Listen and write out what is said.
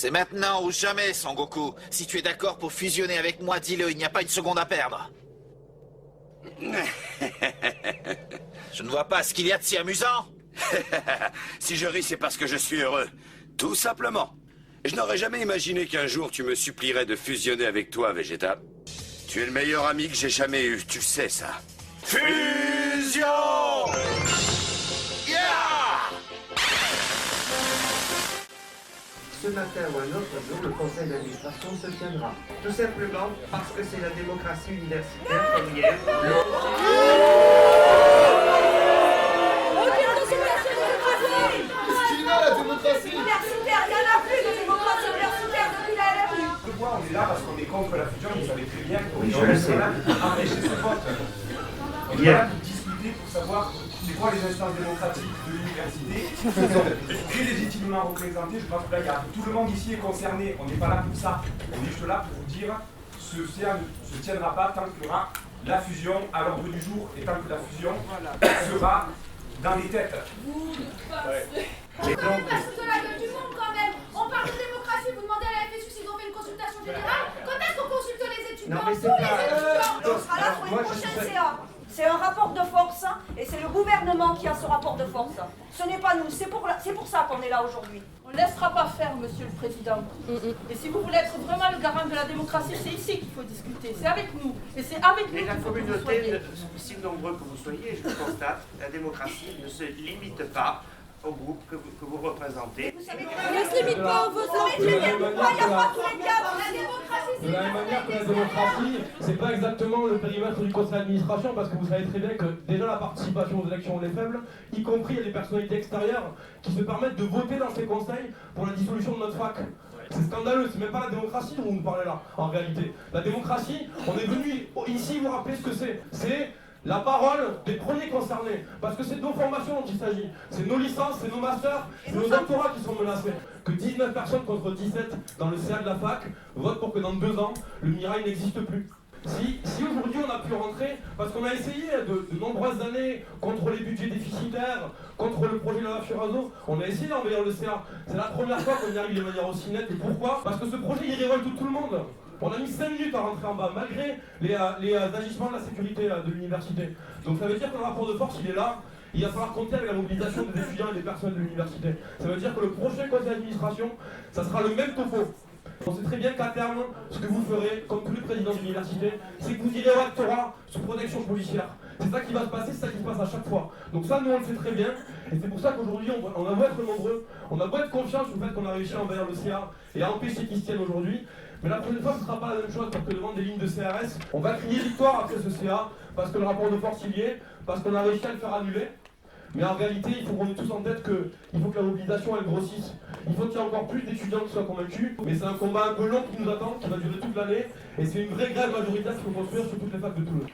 C'est maintenant ou jamais, Sangoku. Si tu es d'accord pour fusionner avec moi, dis-le, il n'y a pas une seconde à perdre. Je ne vois pas ce qu'il y a de si amusant. Si je ris, c'est parce que je suis heureux. Tout simplement. Je n'aurais jamais imaginé qu'un jour tu me supplierais de fusionner avec toi, Vegeta. Tu es le meilleur ami que j'ai jamais eu, tu sais ça. Fusion! Yeah! Ce matin ou un autre jour, le conseil d'administration se tiendra. Tout simplement parce que c'est la démocratie universitaire comme hier. On est là parce qu'on est contre la fusion, vous savez très bien qu'on Oui, je le sais. empêcher ce vote. On est là pour discuter, pour savoir c'est quoi les instances démocratiques de l'université. Ils sont très légitimement représentés. Je pense que là, tout le monde ici est concerné. On n'est pas là pour ça. On est juste là pour vous dire ce CA ne se tiendra pas tant qu'il y aura la fusion à l'ordre du jour et tant que la fusion sera dans les têtes. Et donc, on passe de la gueule du monde quand même. On parle de démocratie, vous demandez à la FSU s'ils ont fait une consultation générale. Quand est-ce qu'on consulte les étudiants? Non, mais c'est Tous pas... les étudiants. On sera là pour une prochaine CA. C'est un rapport de force et c'est le gouvernement qui a ce rapport de force. Ce n'est pas nous, c'est pour ça qu'on est là aujourd'hui. On ne laissera pas faire, monsieur le président. Et si vous voulez être vraiment le garant de la démocratie, c'est ici qu'il faut discuter. C'est avec nous. Et c'est avec nous Mais la qu'il faut que vous communauté, soyez. si nombreux que vous soyez, je le constate, la démocratie ne se limite pas au groupe que vous représentez. Vous savez On ne se limite pas aux votes. très bien pourquoi il n'y a pas tous les cadres. La démocratie, De la même manière que la démocratie, c'est pas exactement le périmètre du conseil d'administration, parce que vous savez très bien que déjà la participation aux élections est faible, y compris il y a des personnalités extérieures qui se permettent de voter dans ces conseils pour la dissolution de notre fac. C'est scandaleux, c'est même pas la démocratie dont vous nous parlez là, en réalité. La démocratie, on est venu ici vous rappeler ce que c'est. C'est la parole des premiers concernés, parce que c'est de nos formations dont il s'agit. C'est nos licences, c'est nos masters, c'est nos doctorats qui sont menacés. Que 19 personnes contre 17 dans le CA de la fac votent pour que dans 2 ans, le Mirail n'existe plus. Si aujourd'hui on a pu rentrer, parce qu'on a essayé de nombreuses années contre les budgets déficitaires, contre le projet de la Furazo, on a essayé d'envahir le CA. C'est la première fois qu'on y arrive de manière aussi nette. Et pourquoi? Parce que ce projet il révolte tout le monde. On a mis 5 minutes à rentrer en bas, malgré les agissements de la sécurité de l'université. Donc ça veut dire que le rapport de force il est là. Il va falloir compter avec la mobilisation des étudiants et des personnes de l'université. Ça veut dire que le prochain conseil d'administration, ça sera le même topo. On sait très bien qu'à terme, ce que vous ferez, comme tous les présidents d'université, c'est que vous irez au rectorat sous protection policière. C'est ça qui va se passer, c'est ça qui se passe à chaque fois. Donc ça, nous, on le sait très bien. Et c'est pour ça qu'aujourd'hui, on a beau être nombreux, on a beau être confiant sur le fait qu'on a réussi à envahir le CA et à empêcher qu'ils se tiennent aujourd'hui. Mais la prochaine fois, ce ne sera pas la même chose, parce que devant des lignes de CRS, on va crier victoire après ce CA, parce que le rapport de force il y est, parce qu'on a réussi à le faire annuler. Mais en réalité, il faut qu'on ait tous en tête qu'il faut que la mobilisation elle grossisse. Il faut qu'il y ait encore plus d'étudiants qui soient convaincus. Mais c'est un combat un peu long qui nous attend, qui va durer toute l'année. Et c'est une vraie grève majoritaire qu'il faut construire sur toutes les facs de Toulouse.